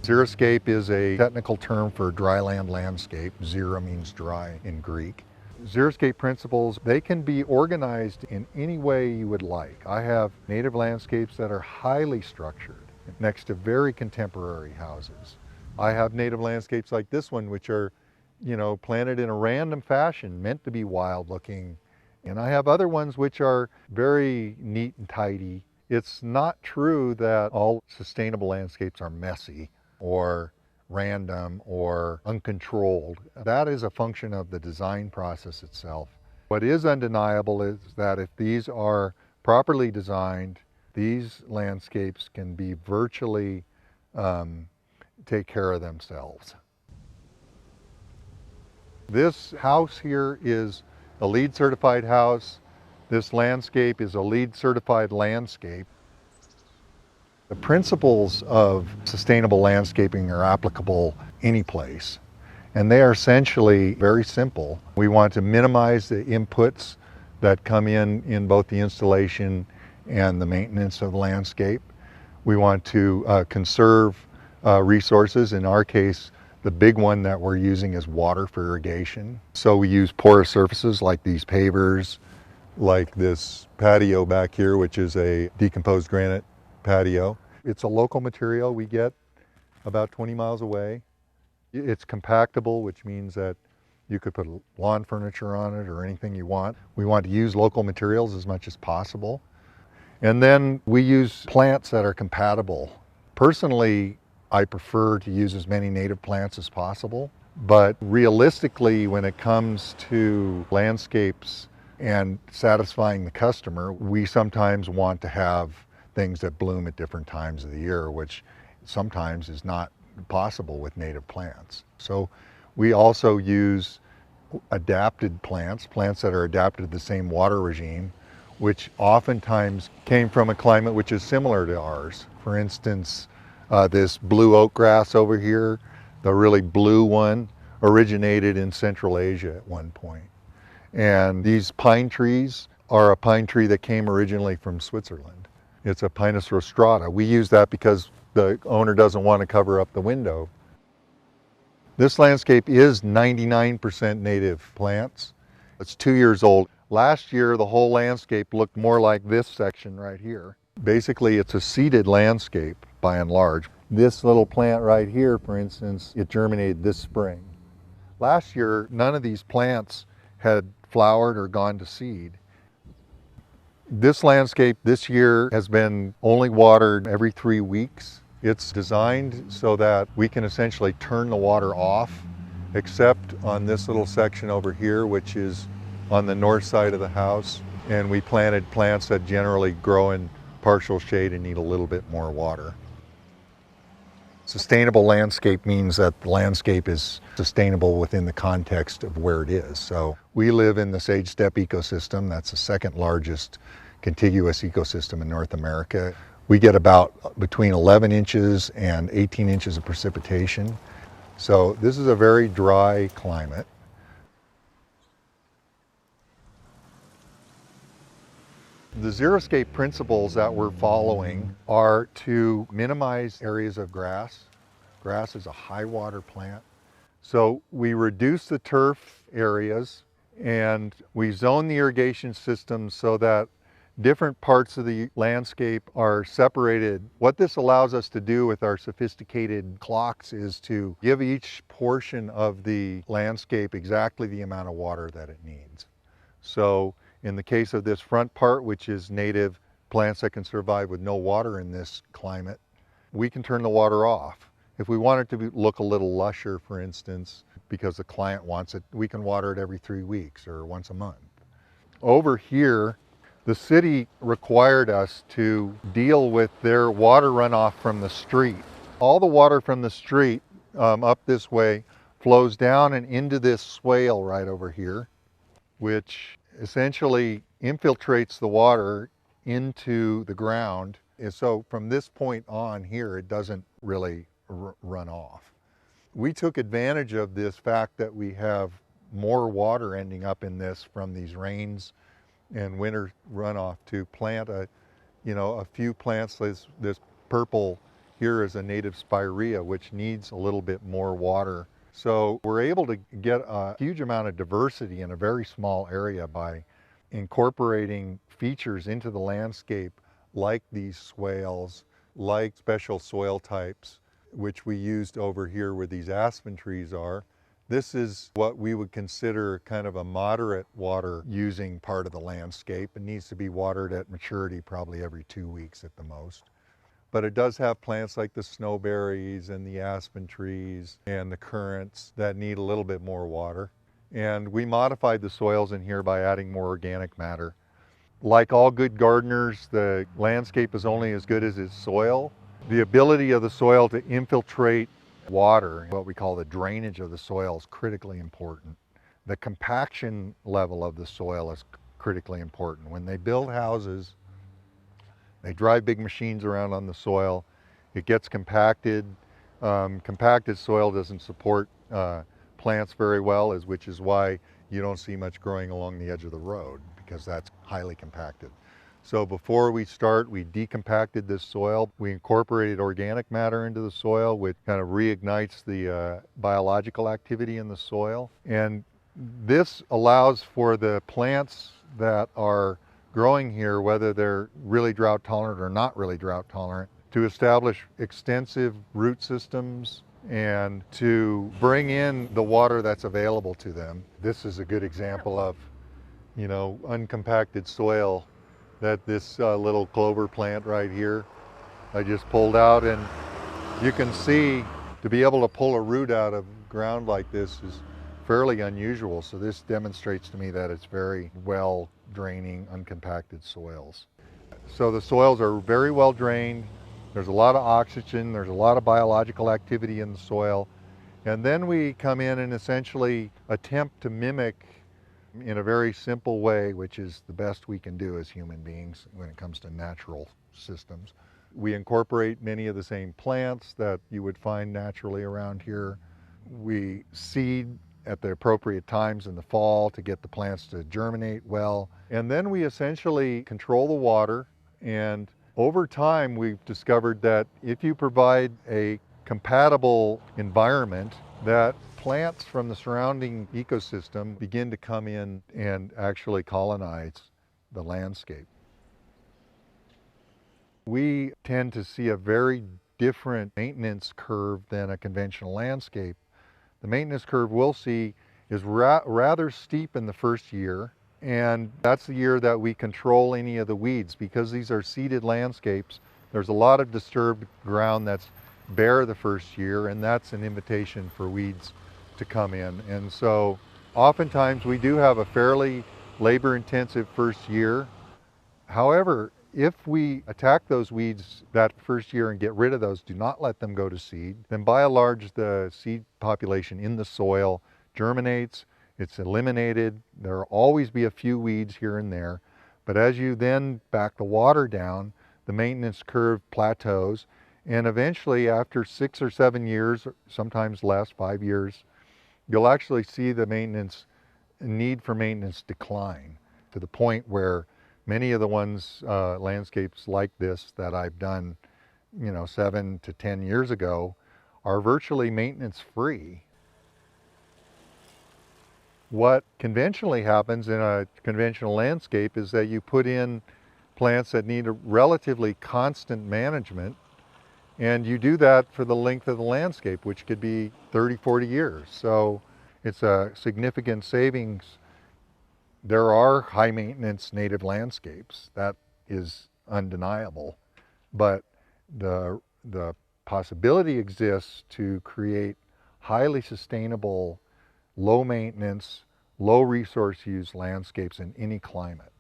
Xeriscape is a technical term for dryland landscape. Xera means dry in Greek. Xeriscape principles, they can be organized in any way you would like. I have native landscapes that are highly structured next to very contemporary houses. I have native landscapes like this one, which are, planted in a random fashion, meant to be wild looking. And I have other ones which are very neat and tidy. It's not true that all sustainable landscapes are messy or random or uncontrolled. That is a function of the design process itself. What is undeniable is that if these are properly designed, these landscapes can be virtually take care of themselves. This house here is a LEED certified house. This landscape is a LEED certified landscape. The principles of sustainable landscaping are applicable any place, and they are essentially very simple. We want to minimize the inputs that come in both the installation and the maintenance of the landscape. We want to conserve resources. In our case, the big one that we're using is water for irrigation. So we use porous surfaces like these pavers, like this patio back here, which is a decomposed granite patio. It's a local material we get about 20 miles away. It's compactable, which means that you could put lawn furniture on it or anything you want. We want to use local materials as much as possible. And then we use plants that are compatible. Personally, I prefer to use as many native plants as possible, but realistically, when it comes to landscapes and satisfying the customer, we sometimes want to have things that bloom at different times of the year, which sometimes is not possible with native plants. So we also use adapted plants that are adapted to the same water regime, which oftentimes came from a climate which is similar to ours. For instance, this blue oak grass over here, the really blue one, originated in Central Asia at one point. And these pine trees are a pine tree that came originally from Switzerland. It's a Pinus rostrata. We use that because the owner doesn't want to cover up the window. This landscape is 99% native plants. It's 2 years old. Last year, the whole landscape looked more like this section right here. Basically, it's a seeded landscape by and large. This little plant right here, for instance, it germinated this spring. Last year, none of these plants had flowered or gone to seed. This landscape this year has been only watered every 3 weeks. It's designed so that we can essentially turn the water off, except on this little section over here, which is on the north side of the house. And we planted plants that generally grow in partial shade and need a little bit more water. Sustainable landscape means that the landscape is sustainable within the context of where it is. So we live in the sage steppe ecosystem. That's the second largest contiguous ecosystem in North America. We get about between 11 inches and 18 inches of precipitation. So this is a very dry climate. The Xeriscape principles that we're following are to minimize areas of grass. Grass is a high water plant. So we reduce the turf areas and we zone the irrigation system so that different parts of the landscape are separated. What this allows us to do with our sophisticated clocks is to give each portion of the landscape exactly the amount of water that it needs. So in the case of this front part, which is native plants that can survive with no water in this climate, we can turn the water off. If we want it to look a little lusher, for instance, because the client wants it, we can water it every 3 weeks or once a month. Over here, the city required us to deal with their water runoff from the street. All the water from the street up this way flows down and into this swale right over here, which essentially infiltrates the water into the ground. And so from this point on here, it doesn't really run off. We took advantage of this fact that we have more water ending up in this from these rains and winter runoff to plant a few plants. This purple here is a native spirea, which needs a little bit more water. So we're able to get a huge amount of diversity in a very small area by incorporating features into the landscape like these swales, like special soil types, which we used over here where these aspen trees are. This is what we would consider kind of a moderate water using part of the landscape. It needs to be watered at maturity probably every 2 weeks at the most. But it does have plants like the snowberries and the aspen trees and the currants that need a little bit more water. And we modified the soils in here by adding more organic matter. Like all good gardeners, the landscape is only as good as its soil. The ability of the soil to infiltrate water, what we call the drainage of the soil, is critically important. The compaction level of the soil is critically important. When they build houses, they drive big machines around on the soil. It gets compacted. Compacted soil doesn't support plants very well, which is why you don't see much growing along the edge of the road, because that's highly compacted. So before we start, we decompacted this soil. We incorporated organic matter into the soil, which kind of reignites the biological activity in the soil. And this allows for the plants that are growing here, whether they're really drought tolerant or not really drought tolerant, to establish extensive root systems and to bring in the water that's available to them. This is a good example of, uncompacted soil that this little clover plant right here I just pulled out, and you can see to be able to pull a root out of ground like this is fairly unusual. So this demonstrates to me that it's very well draining uncompacted soils. So the soils are very well drained. There's a lot of oxygen. There's a lot of biological activity in the soil. And then we come in and essentially attempt to mimic in a very simple way, which is the best we can do as human beings when it comes to natural systems. We incorporate many of the same plants that you would find naturally around here. We seed at the appropriate times in the fall to get the plants to germinate well. And then we essentially control the water. And over time, we've discovered that if you provide a compatible environment, that plants from the surrounding ecosystem begin to come in and actually colonize the landscape. We tend to see a very different maintenance curve than a conventional landscape. The maintenance curve we'll see is rather steep in the first year, and that's the year that we control any of the weeds. Because these are seeded landscapes, there's a lot of disturbed ground that's bare the first year, and that's an invitation for weeds to come in. And so oftentimes we do have a fairly labor-intensive first year. However, if we attack those weeds that first year and get rid of those, do not let them go to seed, then by and large the seed population in the soil germinates, it's eliminated. There'll always be a few weeds here and there, but as you then back the water down, the maintenance curve plateaus, and eventually after 6 or 7 years, sometimes less, 5 years, you'll actually see the need for maintenance decline to the point where many of the landscapes like this that I've done, 7 to 10 years ago are virtually maintenance free. What conventionally happens in a conventional landscape is that you put in plants that need a relatively constant management, and you do that for the length of the landscape, which could be 30, 40 years. So it's a significant savings. There are high maintenance native landscapes, that is undeniable, but the possibility exists to create highly sustainable, low maintenance, low resource use landscapes in any climate.